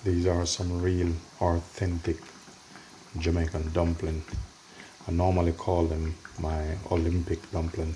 These are some real authentic Jamaican dumpling. I normally call them my Olympic dumpling